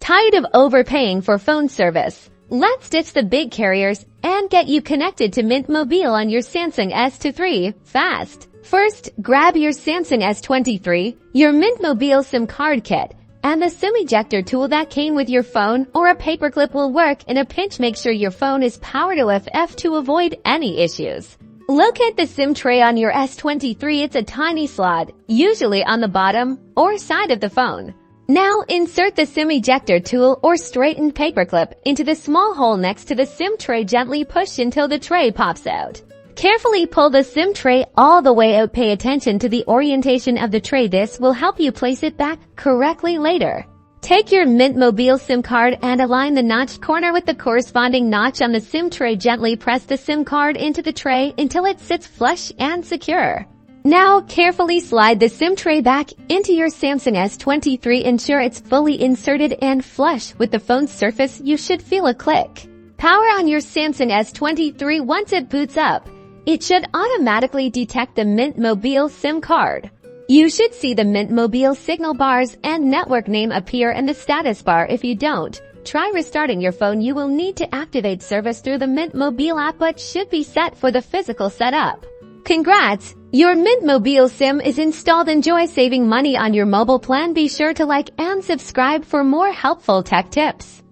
Tired of overpaying for phone service? Let's ditch the big carriers and get you connected to Mint Mobile on your Samsung S23 fast. First, grab your Samsung S23, your Mint Mobile SIM card kit, and the SIM ejector tool that came with your phone, or a paperclip will work in a pinch. Make sure your phone is powered off to avoid any issues. Locate the SIM tray on your S23. It's a tiny slot, usually on the bottom or side of the phone. Now insert the SIM ejector tool or straightened paperclip into the small hole next to the SIM tray. Gently push until the tray pops out. Carefully pull the SIM tray all the way out. Pay attention to the orientation of the tray. This will help you place it back correctly later. Take your Mint Mobile SIM card and align the notched corner with the corresponding notch on the SIM tray. Gently press the SIM card into the tray until it sits flush and secure. Now, carefully slide the SIM tray back into your Samsung S23. Ensure it's fully inserted and flush with the phone's surface. You should feel a click. Power on your Samsung S23. Once it boots up, it should automatically detect the Mint Mobile SIM card. You should see the Mint Mobile signal bars and network name appear in the status bar. If you don't, try restarting your phone. You will need to activate service through the Mint Mobile app, but should be set for the physical setup. Congrats! Your Mint Mobile SIM is installed. Enjoy saving money on your mobile plan. Be sure to like and subscribe for more helpful tech tips.